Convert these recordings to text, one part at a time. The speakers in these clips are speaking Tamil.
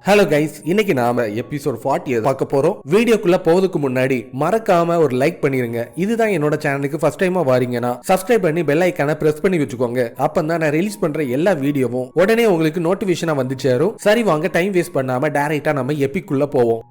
ஹலோ கைஸ், இன்னைக்கு நாம எபிசோட் 40 பார்க்க போறோம். வீடியோக்குள்ள போறதுக்கு முன்னாடி மறக்காம ஒரு லைக் பண்ணிருங்க. இதுதான் என்னோட சேனலுக்கு ஃபர்ஸ்ட் டைமா வாரீங்கன்னா சப்ஸ்கிரைப் பண்ணி பெல் ஐகானை பிரஸ் பண்ணி வச்சுக்கோங்க. அப்பதான் நான் ரிலீஸ் பண்ற எல்லா வீடியோவும் உடனே உங்களுக்கு நோட்டிபிகேஷனா வந்து சேரும். சரி வாங்க, டைம் வேஸ்ட் பண்ணாம டைரக்டா நம்ம எபிக்குள்ள போவோம்.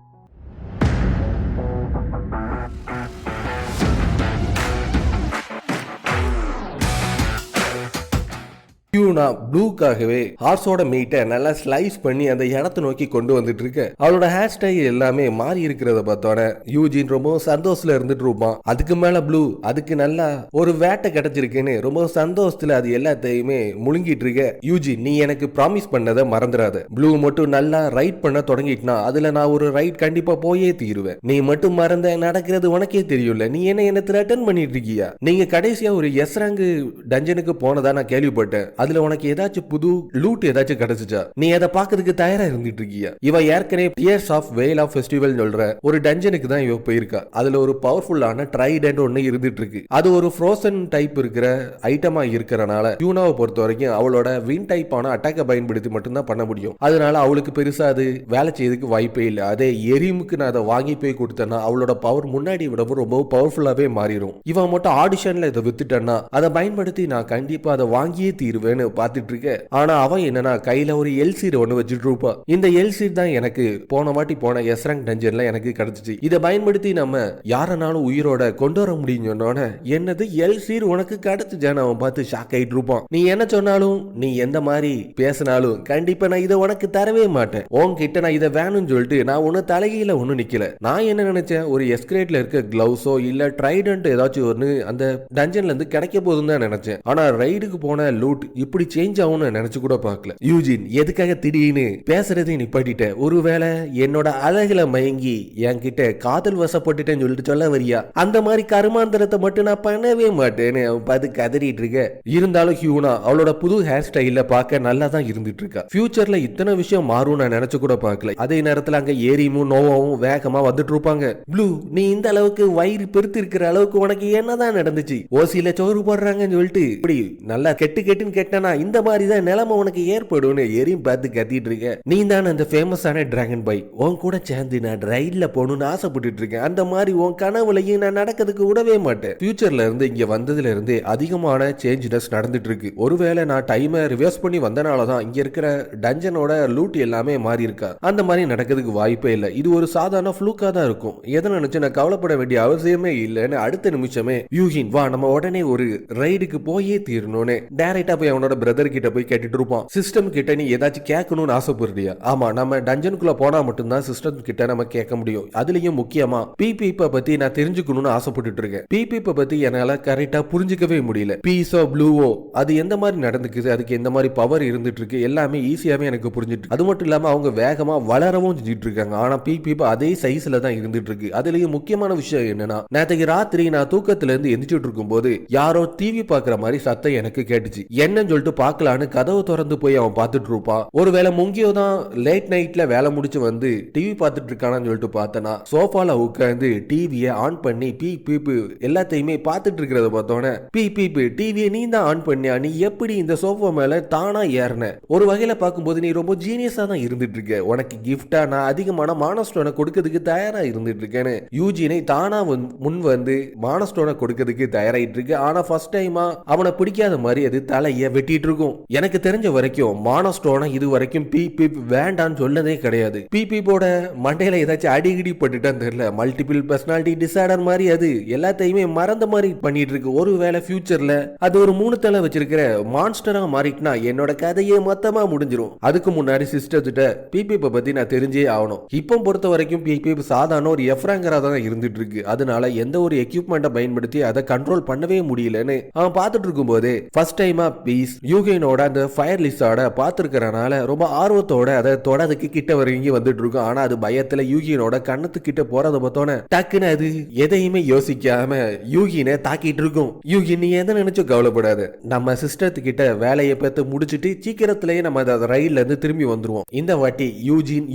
டியூனா ப்ளூக்காகவே ஹார்ஸோட மீட்டை நல்லா ஸ்லைஸ் பண்ணி அந்த இடத்தை நோக்கி கொண்டு வந்துட்டு இருக்கு. அவளோட ஹேர் ஸ்டைல் எல்லாமே மாறி இருக்கிறத பார்த்தோன்னே யூஜின் ரொம்ப சந்தோஷத்துல இருந்துட்டு இருப்பான். அதுக்கு மேல ப்ளூ அதுக்கு நல்லா ஒரு வேட்டை கிடைச்சிருக்குன்னு ரொம்ப சந்தோஷத்துல அது எல்லாத்தையுமே முழுங்கிட்டு இருக்க. யூஜின், நீ எனக்கு ப்ராமிஸ் பண்ணதை மறந்துடாத. ப்ளூ மட்டும் நல்லா ரைட் பண்ண தொடங்கிட்டுனா அதுல நான் ஒரு ரைட் கண்டிப்பா போயே தீருவேன். நீ மட்டும் மறந்த நடக்கிறது உனக்கே தெரியும்ல. நீ என்ன ரிட்டர்ன் பண்ணிட்டு இருக்கியா? நீங்க கடைசியா ஒரு எஸ் ரேங்க் டஞ்சனுக்கு போனதா நான் கேள்விப்பட்டேன். அதுல உனக்கு ஏதாச்சும் புது லூட் ஏதாச்சும் கிடைச்சுச்சா? நீ அதை பாக்குறதுக்கு தயாரா இருந்துட்டு இருக்கியா? இவ ஏற்கனவே tears of whale of festival சொல்ற ஒரு டஞ்சனுக்கு தான் இவ போயிருக்கா. அதுல ஒரு பவர்ஃபுல்லான ட்ரைடன்ட் ஒன்னு இருந்துட்டு இருக்கு. அது ஒரு ஃப்ரோசன் டைப் இருக்கிற ஐட்டமா இருக்கிறனால டியூனாவை பொறுத்த வரைக்கும் அவளோட வின் டைப்பான அட்டாக்கை பயன்படுத்தி மட்டும்தான் பண்ண முடியும். அதனால அவளுக்கு பெருசா அது வேலை செய்யறதுக்கு வாய்ப்பே இல்லை. அதே எரிமுக்கு நான் அதை வாங்கி போய் கொடுத்தேன்னா அவளோட பவர் முன்னாடி விடவும் ரொம்ப பவர்ஃபுல்லாவே மாறிடும். இவன் மட்டும் ஆடிஷன்ல இதை வித்துட்டேன்னா அதை பயன்படுத்தி நான் கண்டிப்பா அதை வாங்கியே தீருவேன் பாத்துட்டு இருக்க. ஆனா அவன் என்னன்னா கையில ஒரு எல்சீட் ஒன்னு வச்சுட்டு இருப்பா. இந்த எல்சீட் தான் எனக்கு போன வாட்டி போன எஸ் ரேங்க் டஞ்சன்ல எனக்கு கிடைச்சிச்சு. இதை பயன்படுத்தி நம்ம யாரனாலும் உயிரோட கொண்டு வர முடியும் சொன்னோன்னே, என்னது எல்சீட் உனக்கு கிடைச்சுச்சான்னு அவன் பார்த்து ஷாக் ஆயிட்டு இருப்பான். நீ என்ன சொன்னாலும் நீ எந்த மாதிரி பேசினாலும் கண்டிப்பா நான் இதை உனக்கு தரவே மாட்டேன். உன்கிட்ட நான் இதை வேணும்னு சொல்லிட்டு நான் ஒன்னு தலைகீழ ஒன்னும் நிக்கல. நான் என்ன நினைச்சேன், ஒரு எஸ்கிரேட்ல இருக்க கிளவுஸோ இல்ல ட்ரைடன்ட் ஏதாச்சும் ஒன்னு அந்த டஞ்சன்ல இருந்து கிடைக்க போதுன்னு தான் நினைச்சேன். ஆனா ரைடுக்கு போன லூட் இப்படி சேஞ்ச் ஆகும்னு நினைச்சு கூட பார்க்கல. யூஜின், எதுக்காக திடீர்னு பேசுறதை நிப்பாட்டிட்ட? ஒருவேளை என்னோட அழகுல மயங்கி என்கிட்ட காதல் வசப்பட்டுட்டேன்னு சொல்லிட்டு சொல்ல வரியா? அந்த மாதிரி கருமாந்திரத்தை மட்டும் நான் பண்ணவே மாட்டேன்னு அவன் பார்த்து கதறிட்டு இருக்க. இருந்தாலும் ஹியூனா அவளோட புது ஹேர் ஸ்டைல பார்க்க நல்லா தான் இருந்துட்டு இருக்கா. ஃபியூச்சர்ல இத்தனை விஷயம் மாறும் நான் நினைச்சு கூட பார்க்கல. அதே நேரத்துல அங்க ஏரியும் நோவாவும் வேகமா வந்துட்டு இருப்பாங்க. ப்ளூ, நீ இந்த அளவுக்கு வயிறு பெருத்து இருக்கிற அளவுக்கு உனக்கு என்னதான் நடந்துச்சு? ஓசியில சோறு போடுறாங்கன்னு சொல்லிட்டு இப்படி நல்லா கெட்டுன்னு கேட்டனா இந்த மாதிரி தான் நிலைமை உனக்கு ஏற்படும் எரியும் பார்த்து கத்திட்டு இருக்க. நீ தான் அந்த ஃபேமஸான டிராகன் பாய். உன் கூட சேர்ந்து நான் ரைட்ல போகணும்னு ஆசைப்பட்டு இருக்கேன். அந்த மாதிரி உன் கனவுலையும் நான் நடக்கிறதுக்கு விடவே மாட்டேன். ஃபியூச்சர்ல இருந்து இங்க வந்ததுல இருந்து அதிகமான சேஞ்சஸ் நடந்துட்டு இருக்கு. ஒருவேளை நான் டைமை ரிவர்ஸ் பண்ணி வந்தனாலதான் இங்க இருக்கிற டஞ்சனோட லூட் எல்லாமே மாறி இருக்கா. அந்த மாதிரி நடக்கிறதுக்கு வாய்ப்பே இல்லை. இது ஒரு சாதாரண ஃப்ளூக்கா தான் இருக்கும். எதை நினைச்சு நான் கவலைப்பட வேண்டிய அவசியமே இல்லைன்னு அடுத்த நிமிஷமே யூஜின், வா நம்ம உடனே ஒரு ரைடுக்கு போயே தீரணும்னு டைரக்டா போய் அவனோட பிரதர் கிட்ட போய் கேட்டுட்டு இருப்பான். சிஸ்டம் கிட்ட நீ ஏதாச்சும் கேட்கணும்னு ஆசைப்படுறியா? ஆமா, நம்ம டஞ்சனுக்குள்ள போனா மட்டும்தான் சிஸ்டம் கிட்ட நம்ம கேட்க முடியும். அதுலயும் முக்கியமா பிபிப பத்தி நான் தெரிஞ்சுக்கணும்னு ஆசைப்பட்டு இருக்கேன். பிபிப பத்தி என்னால கரெக்டா புரிஞ்சுக்கவே முடியல. பீஸோ ப்ளூவோ அது எந்த மாதிரி நடந்துக்குது, அதுக்கு எந்த மாதிரி பவர் இருந்துட்டு இருக்கு, எல்லாமே ஈஸியாவே எனக்கு புரிஞ்சுட்டு. அது மட்டும் இல்லாம அவங்க வேகமா வளரவும் செஞ்சுட்டு இருக்காங்க. ஆனா பிபிப அதே சைஸ்ல தான் இருந்துட்டு இருக்கு. அதுலயும் முக்கியமான விஷயம் என்னன்னா, நேற்றுக்கு ராத்திரி நான் தூக்கத்துல இருந்து எந்திரிச்சிட்டு இருக்கும் போது யாரோ டிவி பாக்குற மாதிரி சத்தம் எனக்கு கேட்டுச்சு. என்னன்னு சொல்லிட்டு பார்க்கலான்னு கதவு திறந்து போய் அவன் பார்த்துட்டு இருப்பான். ஒருவேளை முங்கியோ தான் லேட் நைட்ல வேலை முடிச்சு வந்து டிவி பார்த்துட்டு இருக்கானு சொல்லிட்டு பார்த்தனா சோஃபால உட்காந்து டிவியை ஆன் பண்ணி பீப்பு எல்லாத்தையுமே பார்த்துட்டு இருக்கிறத பார்த்தோன்னே, பீப்பு டிவியை நீ தான் ஆன் பண்ணியா? நீ எப்படி இந்த சோஃபா மேல தானா ஏறின? ஒரு வகையில பார்க்கும்போது நீ ரொம்ப ஜீனியஸா தான் இருந்துட்டு இருக்க. உனக்கு கிஃப்டா நான் அதிகமான மானஸ்டோனை கொடுக்கறதுக்கு தயாரா இருந்துட்டு இருக்கேன்னு யூஜினை தானா முன் வந்து மானஸ்டோனை கொடுக்கறதுக்கு தயாராயிட்டு இருக்கு. ஆனா ஃபர்ஸ்ட் டைமா அவனை பிடிக்காத மாதிரி அது தலைய வெட்டிட்டு இருக்கும். எனக்கு தெரிஞ்ச வரைக்கும் மானஸ்டோனை இது வரைக்கும் பீப் வேண்டான்னு சொல்லதே கிடையாது. பீப்போட மண்டையில ஏதாச்சும் அடிக்கடி பட்டுட்டான்னு தெரியல. மல்டிபிள் பர்சனாலிட்டி டிசார்டர் மாதிரி அது எல்லாத்தையுமே மறந்த மாதிரி பண்ணிட்டு இருக்கு. ஒருவேளை ஃபியூச்சர்ல அது ஒரு 3 தலை வச்சிருக்கிற மான்ஸ்டரா மாறிட்டுனா என்னோட கதையே மொத்தமா முடிஞ்சிரும். அதுக்கு முன்னாடி சிஸ்டர்கிட்ட பீப்பை பத்தி நான் தெரிஞ்சே ஆகணும். இப்போ பொறுத்த வரைக்கும் பீப் சாதாரண ஒரு எஃப்ராங்கரா தான் இருந்துட்டு இருக்கு. அதனால எந்த ஒரு எக்யூப்மெண்ட்டை பயன்படுத்தி அதை கண்ட்ரோல் பண்ணவே முடியலன்னு அவன் பார்த்துட்டு இருக்கும் போதே ஃபர்ஸ்ட் டைமா பீஸ் யூகேனோட அந்த ஃபயர் லிஸ்டோட பார்த்துருக்கறனால ரொம்ப ஆர்வத்தோட அதை தொடதுக்கு கிட்ட வரைக்கும் வந்துட்டு இருக்கும். ஆனா அது பயத்துல யூகினோட கண்ணத்து கிட்ட போறதை பார்த்தோன்னே டக்குன்னு அது எதையுமே யோசிக்காம யூகினை தாக்கிட்டு இருக்கும். யூகின், நீ எதை நினைச்சும் கவலைப்படாது. நம்ம சிஸ்டத்து கிட்ட வேலையை பார்த்து முடிச்சுட்டு சீக்கிரத்திலேயே நம்ம ரயில்ல இருந்து திரும்பி வந்துருவோம். இந்த வாட்டி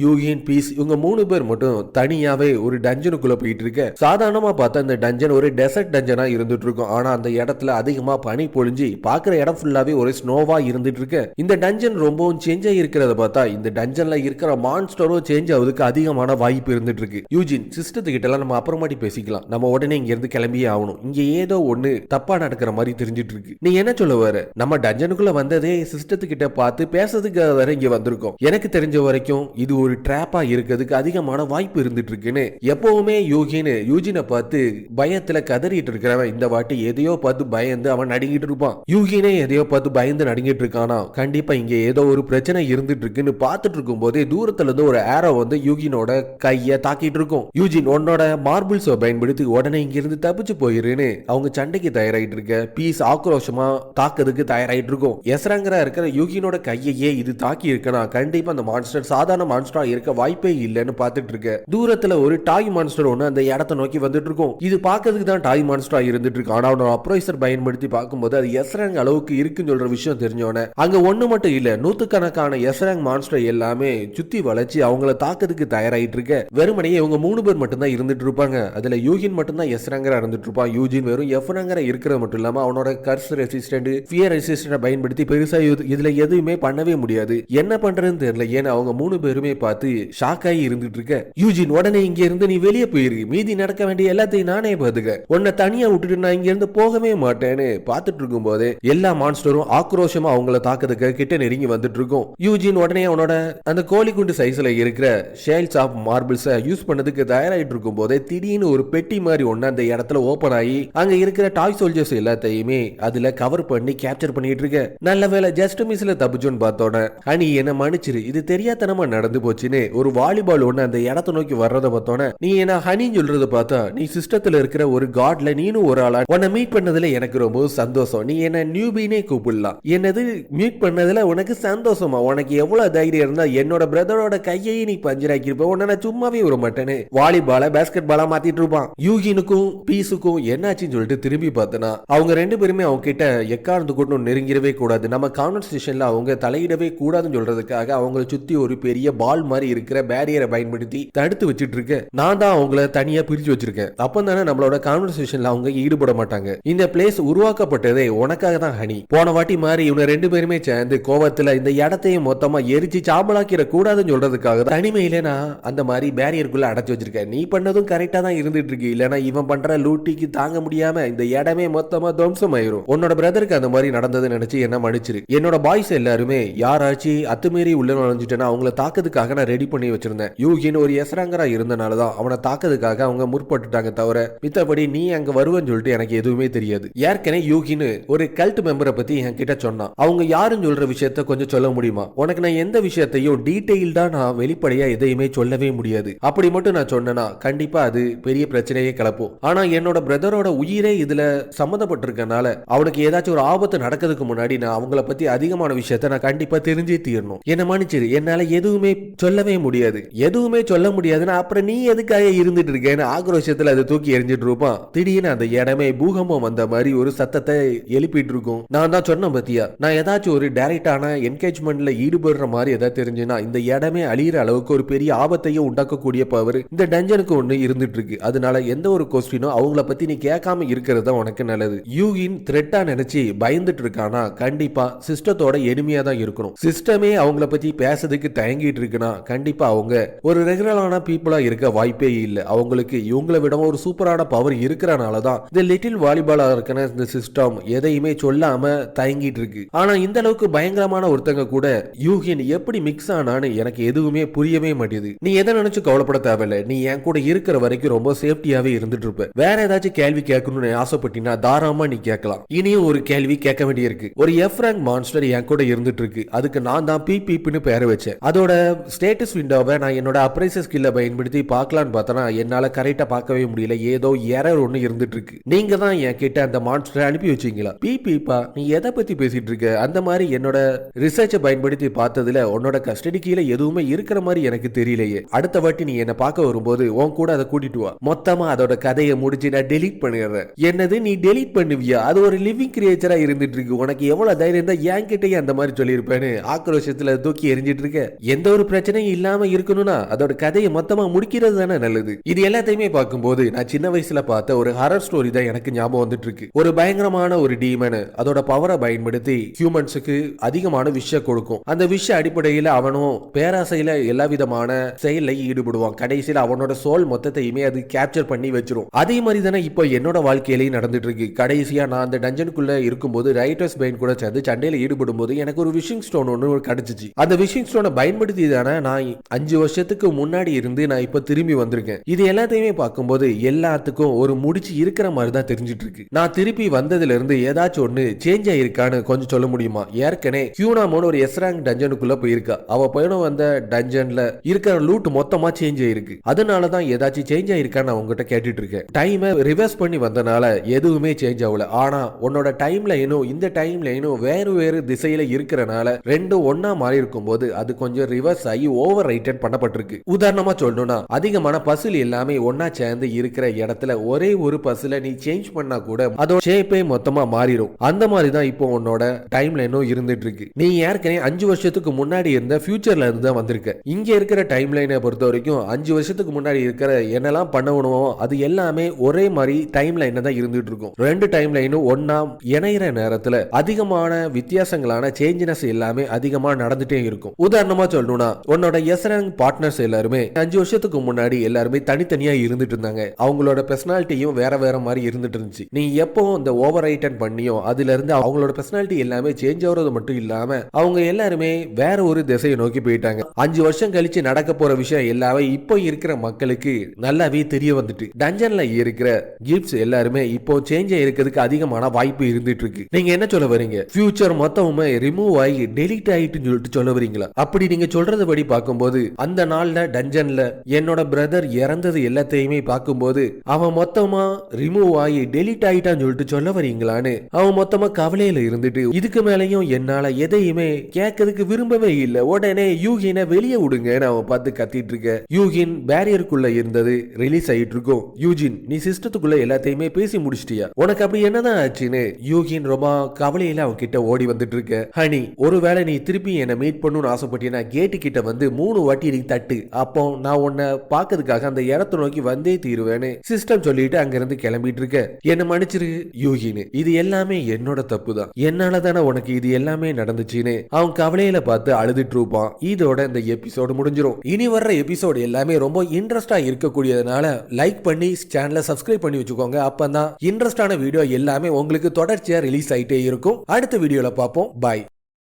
யூகின் பீஸ் இவங்க 3 பேர் மட்டும் தனியாவே ஒரு டஞ்சனுக்குள்ள போயிட்டு இருக்க. சாதாரணமா பார்த்தா அந்த டஞ்சன் ஒரு டெசர்ட் டஞ்சனா இருந்துட்டு இருக்கும். ஆனா அந்த இடத்துல அதிகமா பனி பொழிஞ்சு பாக்குற இடம் ஃபுல்லாவே ஒரு ஸ்னோவா இருந்துட்டு இருக்க இந்த டஞ்சன் ரொம்பவும் சேஞ்ச் ஆகிருக்கிறத பார்த்தா இந்த டஞ்சன்ல இருக்கிற மான்ஸ்டரும் சேஞ்ச் ஆகுதுக்கு அதிகமான வாய்ப்பு இருந்துட்டு இருக்கு. யூஜின் சிஸ்டத்துக்கிட்ட எல்லாம் நம்ம அப்புறமாட்டி பேசிக்கலாம், நம்ம உடனே இங்க இருந்து கிளம்பியே ஆகணும், இங்க ஏதோ ஒண்ணு தப்பா நடக்கிற மாதிரி தெரிஞ்சிட்டு இருக்கு. நீ என்ன சொல்ல வர? நம்ம டஞ்சனுக்குள்ள வந்ததே சிஸ்டத்துக்கிட்ட பார்த்து பேசுறதுக்கு வர இங்க வந்திருக்கோம். எனக்கு தெரிஞ்ச வரைக்கும் இது ஒரு ட்ராப்பா இருக்கிறதுக்கு அதிகமான வாய்ப்பு இருந்துட்டு இருக்குன்னு எப்பவுமே யூஜினை பார்த்து பயத்துல கதறிட்டு இருக்கிறவன் இந்த வாட்டி எதையோ பார்த்து பயந்து அவன் நடுங்கிட்டு இருப்பான். யூகினே எதையோ பார்த்து பயந்து நடுங்கிட்டு இருக்கானா, கண்டிப்பா இங்க ஏதோ ஒரு பிரச்சனை இருந்துட்டு இருக்குன்னு பார்த்துட்டு இருக்கும் போதே தூரத்துல இருந்து ஒரு ஏரோ வந்து யூகினோட கைய தாக்கிட்டு இருக்கும். யூஜின் உன்னோட மார்பிள்ஸ் பயன்படுத்தி உடனே இங்க இருந்து தப்பிச்சு போயிருன்னு அவங்க சண்டைக்கு தயாராயிட்டு இருக்க பீஸ் ஆக்ரோஷமா தாக்குறதுக்கு தயாராயிட்டு இருக்கும். எஸ்ராங்கரா இருக்கிற யூகினோட கையையே இது தாக்கி இருக்கனா கண்டிப்பா அந்த மான்ஸ்டர் சாதாரண மான்ஸ்டரா இருக்க வாய்ப்பே இல்லைன்னு பார்த்துட்டு இருக்க தூரத்துல ஒரு டாய் மான்ஸ்டர் ஒண்ணு அந்த இடத்தை நோக்கி வந்துட்டு இருக்கும். இது பார்க்கிறதுக்கு தான் டாய் மான்ஸ்டரா இருந்துட்டு இருக்கு. ஆனா அவனோட அப்ரைசர் பயன்படுத்தி பார்க்கும்போது அது எஸ்ராங் அளவுக்கு இருக்குன்னு சொல்ற விஷயம் தெரிஞ்சோன்னே அங்க ஒண்ணு மட்டும் இல்ல, நூத்துக்கணக்கான எஸ்ராங் மான்ஸ்டர் எல்லாமே சுத்தி வளைச்சு அவங்கள தாக்குறதுக்கு தயாராயிட்டு இருக்க. வெறுமனையே இவங்க 3 பேர் மட்டும் தான் இருந்துட்டு இருப்பாங்க. அதுல யூகின் மட்டும் தான் எஸ்ராங்கரா இருந்துட்டு இருப்பான். யூஜின் வெறும் எஃப்ராங்கரா இருக்கிறது மட்டும் இல்லாம அவனோட கர்ஸ் ரெசிஸ்டன்ட் ஃபியர் ரெசிஸ்டன்ட் பயன்படுத்தி பெருசா இதுல எதுவுமே பண்ணவே முடியாது. என்ன பண்றதுன்னு தெரியல. ஏன்னா அவங்க 3 பேருமே பார்த்து ஷாக் ஆகி இருந்துட்டு இருக்க. யூஜின் உடனே இங்க இருந்து நீ வெளியே போயிரு, மீதி நடக்க வேண்டிய எல்லாத்தையும் நானே பாத்துக்க, உன்னை தனியா விட்டுட்டு நான் இங்க இருந்து போகவே மாட்டேன்னு பார்த்துட்டு இருக்கும் போதே எல்லா மான்ஸ்டரும் ஆக்ரோஷமா அவங்கள தாக்குறதுக்கு கிட்ட நெருங்கி வந்துட்டு இருக்கும். யூஜின் உடனே அவனோட அந்த கோழி குண்டு சைஸ்ல இருக்கிற ஷேல்ஸ் ஆஃப் மார்பிள்ஸ் யூஸ் பண்ணதுக்கு தயாராயிட்டு இருக்கும் போதே திடீர்னு ஒரு பெட்டி மாதிரி ஒண்ணு அந்த இடத்துல ஓபன் ஆகி அங்க இருக்கிற டாய் சோல்ஜர்ஸ் எல்லாத்தையுமே அதுல கவர் பண்ணி கேப்சர் பண்ணிட்டு இருக்க. நல்ல வேலை ஜஸ்ட் மிஸ்ல தப்பிச்சோன்னு பார்த்தோட அனி என்ன மன்னிச்சிரு, இது தெரியாதனமா நடந்து போச்சுன்னு ஒரு வாலிபால் ஒண்ணு அந்த இடத்தை நோக்கி வர்றத பார்த்தோட நீ என்ன ஹனின்னு சொல்றத பார்த்தா நீ சிஸ்டத்துல இருக்கிற ஒரு காட்ல நீனும் ஒரு ஆளா, உன்னை மீட் பண்ணதுல எனக்கு ரொம்ப சந்தோஷம், நீ என்ன நியூபினே கூப்பிடலாம், என்னது மீட் பண்ணதுல உனக்கு சந்தோஷமா, உனக்கு எவ்வளவு தைரியம் இருந்தா என்னோட பிரதரோட கையை நீ பஞ்சராக்கி இருப்ப, உன்னை சும்மாவே விட மாட்டேன்னு வாலிபால பேஸ்கெட் பாலா மாத்திட்டு இருப்பான். யூகினுக்கும் பீஸுக்கும் என்னாச்சுன்னு சொல்லிட்டு திரும்பி பார்த்தனா அவங்க 2 பேருமே அவங்க கிட்ட எக்காரணத்து கூட்டம் நெருங்கிடவே கூடாது, நம்ம கான்வர்சேஷன்ல அவங்க தலையிடவே கூடாதுன்னு சொல்றதுக்காக அவங்களை சுத்தி ஒரு பெரிய பால் மாதிரி இருக்கிற பேரியரை பயன்படுத்தி தடுத்து வச்சிட்டு இருக்க. நான் தான் அவங்கள தனியா பிரிச்சு வச்சிருக்கேன். அப்பதானே நம்மளோட கான்வர்சேஷன்ல அவங்க ஈடுபட மாட்டாங்க. இந்த பிளேஸ் உருவாக்கப்பட்டதே உனக்காக தான் ஹனி. போன வாட்டி மாதிரி இவங்க 2 பேருமே சேர்ந்து கோவத்துல இந்த இடத்தையும் மொத்தமா எரிச்சு சாம்பலாக்கிட கூடாதுன்னு சொல்றதுக்காக தனிமையில நான் அந்த மாதிரி பேரியருக்குள்ள அடைச்சு வச்சிருக்கேன். நீ பண்ணதும் கரெக்டா தான் இருந்துட்டு இருக்கு, இல்லனா இவன் பண்ற லூட்டிக்கு தாங்க முடியாம இந்த இடமே மொத்தமா துவம்சம் ஆயிரும். உன்னோட பிரதருக்கு அந்த மாதிரி நடந்தது நினைச்சு என்ன மன்னிச்சிரு. என்னோட பாய்ஸ் எல்லாருமே யாராச்சும் அத்துமீறி உள்ள நுழைஞ்சிட்டேன்னா அவங்கள தாக்குறதுக்காக நான் ரெடி பண்ணி வச்சிருந்தேன். யூகின் ஒரு எஸ்ராங்கரா இருந்தனாலதான் அவனை தாக்குறதுக்காக அவங்க முற்பட்டுட்டாங்க தவிர மித்தபடி நீ அங்க வருவன்னு சொல்லிட்டு எனக்கு எதுவுமே தெரியாது. ஏற்கனவே யூகின் ஒரு கல்ட் மெம்பரை பத்தி என் கிட்ட சொன்னான். அவங்க யாருன்னு சொல்ற விஷயத்த கொஞ்சம் சொல்ல முடியுமா? உனக்கு நான் எந்த விஷயத்தையும் டீடைல்டா நான் வெளிப்படையா எதையுமே சொல்லவே முடியாது. அப்படி மட்டும் நான் சொன்னேன்னா கண்டிப்பா அது பெரிய பிரச்சனையே கிளப்பும். ஆனா என்னோட பிரதரோட உயிரே இதுல சம்மந்தப்பட்டிருக்கனால அவனுக்கு ஏதாச்சும் ஒரு ஆபத்து நடக்கிறதுக்கு முன்னாடி நான் அவங்கள பத்தி அதிகமான விஷயத்த நான் கண்டிப்பா தெரிஞ்சே தீரணும். என்ன மன்னிச்சிரு, என்னால எதுவுமே சொல்லவே முடியாது. எதுவுமே சொல்ல முடியாதுன்னா அப்புறம் நீ எதுக்காக இருந்துட்டு இருக்கேன்னு ஆக்ரோஷத்துல அதை தூக்கி எரிஞ்சிட்டு இருப்பான். திடீர்னு அந்த இடமே பூகம்பம் வந்த மாதிரி ஒரு சத்தத்தை எழுப்பிட்டு இருக்கும். நான் தான் சொன்ன பத்தியா, நான் ஏதாச்சும் ஒரு டைரக்டான என்கேஜ்மெண்ட்ல ஈடுபடுற மாதிரி ஏதாவது தெரிஞ்சுன்னா இந்த இடமே அழியிற அளவுக்கு ஒரு பெரிய ஆபத்தையும் உண்டாக்கக்கூடிய பவர் இந்த டஞ்சனுக்கு ஒண்ணு இருந்துட்டு இருக்கு. அதனால எந்த ஒரு கொஸ்டினும் அவங்கள பத்தி நீ கேட்காம இருக்கிறது தான் உனக்கு நல்லது. யூகின் த்ரெட்டா நினைச்சு பயந்துட்டு இருக்கானா கண்டிப்பா சிஸ்டத்தோட எளிமையா தான் இருக்கணும். சிஸ்டமே அவங்கள பத்தி பேசுறதுக்கு தயங்கிட்டு இருக்குன்னா கண்டிப்பா அவங்க ஒரு ரெகுலரான பீப்புளா இருக்க வாய்ப்பே இல்ல. அவங்களுக்கு இவங்களை விட ஒரு சூப்பரான பவர் இருக்கிறனாலதான் இந்த லிட்டில் வாலிபாலா இருக்கிற இந்த சிஸ்டம் எதையுமே சொல்லாம தயங்கிட்டு இருக்கு. ஆனா இந்த அளவுக்கு பயங்கரமான ஒருத்தங்க கூட யூகின் எப்படி மிக்ஸ் ஆனான்னு எனக்கு எதுவுமே புரியவே மாட்டேது. நீ எதை நினைச்சு கவலைப்பட தேவையில்லை, நீ என் கூட இருக்கிற வரைக்கும் ரொம்ப சேஃப்டியாவே இருந்துட்டு இருப்ப. வேற ஏதாச்சும் கேள்வி கேட்கணும்னு ஆசைப்பட்டீங்கன்னா தாராளமா நீ கேட்கலாம். இனியும் ஒரு கேள்வி கேட்க வேண்டியிருக்கு. ஒரு எஃப்ராங் மான்ஸ்டர் என் கூட இருந்துட்டு இருக்கு, அதுக்கு நான் தான் பீப்னு பேரை வச்சேன். அதோட ஸ்டேட்டஸ் விண்டோவை நான் என்னோட அப்ரைசர் ஸ்கில்ல பயன்படுத்தி பார்க்கலான்னு பார்த்தனா என்னால கரெக்டா பார்க்கவே முடியல. ஏதோ எரர் ஒண்ணு இருந்துட்டு இருக்கு. நீங்க தான் என் கிட்ட அந்த மான்ஸ்டரை அனுப்பி வச்சீங்களா? பீப்பா நீ எதை பத்தி பேசிட்டு இருக்க? அந்த மாதிரி என்னோட ரிசர்ச்சை பயன்படுத்தி பார்த்ததுல உன்னோட கஸ்டடி கீழே எதுவுமே இருக்கிற மாதிரி எனக்கு தெரியலையே. அடுத்த வாட்டி நீ என்ன பார்க்க வரும்போது உன் கூட அதை கூட்டிட்டு வா. மொத்தமா அதோட கதையை முடிச்சு நான் டெலீட் பண்ணிடுறேன். என்னது நீ டெலீட் பண்ணுவியா? அது ஒரு லிவிங் கிரியேச்சரா இருந்துட்டு இருக்கு. உனக்கு எவ்வளவு தைரியம் தான் என் கிட்டயே அந்த மாதிரி சொல்லியிருப்பேன்னு ஆக்ரோஷத்துல தூக்கி எரிஞ்சிட்டு இருக்க. எந்த ஒரு பிரச்சனையும் இல்லாம இருக்கணும்னா அதோட கதையை மொத்தமா முடிக்கிறது தானே நல்லது. இது எல்லாத்தையுமே பார்க்கும்போது நான் சின்ன வயசுல பார்த்த ஒரு ஹாரர் ஸ்டோரி தான் எனக்கு ஞாபகம் வந்துட்டு இருக்கு. ஒரு பயங்கரமான ஒரு டீமன் அதோட பவரை பயன்படுத்தி பயன்படுத்தி ஹியூமன்ஸுக்கு அதிகமான விஷயம் கொடுக்கும். அந்த விஷய அடிப்படையில் அவனும் பேராசையில எல்லா விதமான செயலை ஈடுபடுவான். கடைசியில் அவனோட சோல் மொத்தத்தையுமே அது கேப்சர் பண்ணி வச்சிரும். அதே மாதிரி தானே இப்போ என்னோட வாழ்க்கையிலேயே நடந்துட்டு இருக்கு. கடைசியா நான் அந்த டஞ்சனுக்குள்ள இருக்கும்போது ரைட்டர்ஸ் பெயின் கூட சேர்ந்து சண்டையில ஈடுபடும் போது எனக்கு ஒரு விஷிங் ஸ்டோன் ஒன்று கிடைச்சிச்சு. அந்த விஷிங் ஸ்டோனை பயன்படுத்தி தானே நான் 5 வருஷத்துக்கு முன்னாடி இருந்து நான் இப்ப திரும்பி வந்திருக்கேன். இது எல்லாத்தையுமே பார்க்கும்போது எல்லாத்துக்கும் ஒரு முடிச்சு இருக்கிற மாதிரி தான் தெரிஞ்சிட்டு இருக்கு. நான் திருப்பி வந்ததுல இருந்து ஏதாச்சும் ஒண்ணு சேஞ்ச் ஆயிருக்கான்னு கொஞ்சம் சொல்ல முடியுமா? ஏற்கனவே கியூனாமோன் ஒரு எஸ் ரேங்க் டஞ்சனுக்குள்ள போயிருக்கா. அவ போயிடும் வந்த டஞ்சன்ல இருக்கிற லூட் மொத்தமா சேஞ்ச் ஆயிருக்கு. அதனாலதான் ஏதாச்சும் சேஞ்ச் ஆயிருக்கான்னு அவங்ககிட்ட கேட்டுட்டு இருக்கேன். டைமை ரிவர்ஸ் பண்ணி வந்தனால எதுவுமே சேஞ்ச் ஆகல. ஆனா உன்னோட டைம் லைனும் இந்த டைம் லைனும் வேறு வேறு திசையில இருக்கிறனால ரெண்டும் ஒன்னா மாறி இருக்கும் போது அது கொஞ்சம் ரிவர்ஸ் ஆகி ஓவர் ரைட்டட் பண்ணப்பட்டிருக்கு. உதாரணமா சொல்லணும்னா அதிகமான பசில் எல்லாமே ஒன்னா சேர்ந்து இருக்கிற இடத்துல ஒரே ஒரு பசில நீ சேஞ்ச் பண்ணா கூட அதோட ஷேப்பே மொத்தமா மாறிடும். அந்த மாதிரி தான் இப்போ உன்னோட டைம் லைனும் இருந்துட்டு இருக்கு. நீ ஏற்கனவே 5 வருஷத்துக்கு முன்னாடி இருந்த ஃபியூச்சர்ல இருந்து தான் வந்திருக்க. இங்க இருக்கிற டைம் லைனை பொறுத்த வரைக்கும் 5 வருஷத்துக்கு முன்னாடி இருக்கிற என்னெல்லாம் பண்ணணுமோ அது எல்லாமே ஒரே மாதிரி டைம் லைன்ல தான் இருந்துட்டு இருக்கும். ரெண்டு டைம் லைனும் ஒன்னா இணைகிற நேரத்துல அதிகமான வித்தியாசங்களான சேஞ்சஸ் எல்லாமே அதிகமா நடந்துட்டே இருக்கும். உதாரணமா சொல்லணும்னா உன்னோட எஸ் ரேங்க் பார்ட்னர்ஸ் எல்லாருமே 5 வருஷத்துக்கு முன்னாடி எல்லாருமே தனித்தனியா இருந்துட்டு இருந்தாங்க. அவங்களோட பர்சனாலிட்டியும் வேற வேற மாதிரி இருந்துட்டு இருந்துச்சு. நீ எப்போ இந்த ஓவர் ரைட்டன் பண்ணியோ அதுல இருந்து அவங்களோட பர்சனாலிட்டி எல்லாமே சேஞ்ச் ஆகுறது மட்டும் இல்லாம அவங்க எல்லாருமே வேற ஒரு திசையை நோக்கி போயிட்டாங்க. 5 வருஷம் கழிச்சு நடக்க போற விஷயம் எல்லாமே இப்போ இருக்கிற மக்களுக்கு நல்லாவே தெரிய வந்துட்டு டஞ்சன்ல இருக்கிற கிஃப்ட்ஸ் எல்லாருமே இப்போ சேஞ்ச் ஆயிருக்கிறதுக்கு அதிகமான வாய்ப்பு இருந்துட்டு இருக்கு. நீங்க என்ன சொல்ல வரீங்க? ஃபியூச்சர் மொத்தமுமே ரிமூவ் ஆகி டெலீட் ஆயிட்டுன்னு சொல்லிட்டு சொல்ல வரீங்களா? அப்படி நீங்க சொல்றது படி பார்க்கும்போது அந்த நாள்ல டஞ்சன்ல என்னோட பிரதர் இறந்தது எல்லாத்தையுமே பார்க்கும்போது அவன் மொத்தமா ரிமூவ் ஆகி டெலீட் ஆயிட்டான்னு சொல்லிட்டு சொல்ல வரீங்களான்னு அவன் மொத்தமா கவலையில இருந்துட்டு இதுக்கு மேலையும் என்னால எதையுமே கேட்கறதுக்கு விரும்பவே இல்லை. உடனே யூகினை வெளியே விடுங்கன்னு அவன் பார்த்து கத்திட்டு இருக்க. யூகின் பேரியருக்குள்ள இருந்தது ரிலீஸ் ஆயிட்டு இருக்கும். யூஜின் நீ சிஸ்டத்துக்குள்ள எல்லாத்தையுமே பேசி முடிச்சிட்டியா? உனக்கு அப்படி என்னதான் ஆச்சுன்னு யூகின் ரொம்ப கவலையில அவன் கிட்ட ஓடி வந்துட்டு இருக்க. ஹனி ஒருவேளை நீ திருப்பி என்ன மீட் பண்ணணும்னு ஆசைப்பட்டீங்கன்னா கேட்டு கிட்ட வந்து 3 வாட்டி நீ தட்டு. அப்போ நான் உன்னை பார்க்கறதுக்காக அந்த இடத்தை நோக்கி வந்தே தீருவேன்னு சிஸ்டம் சொல்லிட்டு அங்கிருந்து கிளம்பிட்டு இருக்க. என்ன மன்னிச்சிரு யூகின்னு, இது எல்லாமே என்னோட தப்பு தான். என்னால தானே உனக்கு இது எல்லாமே நடந்துச்சுன்னு அவன் கவலையில பார்த்து அழுதுட்டு இருப்பான். இதோட இந்த எபிசோடு முடிஞ்சிடும். இனி வர்ற எபிசோடு எல்லாமே ரொம்ப இன்ட்ரெஸ்டா இருக்கக்கூடியதுனால லைக் பண்ணி சேனலை சப்ஸ்கிரைப் பண்ணி வச்சுக்கோங்க. அப்பதான் இன்ட்ரெஸ்டான வீடியோ எல்லாமே உங்களுக்கு தொடர்ச்சியா ரிலீஸ் ஆயிட்டே இருக்கும். அடுத்த வீடியோல பார்ப்போம். பாய்.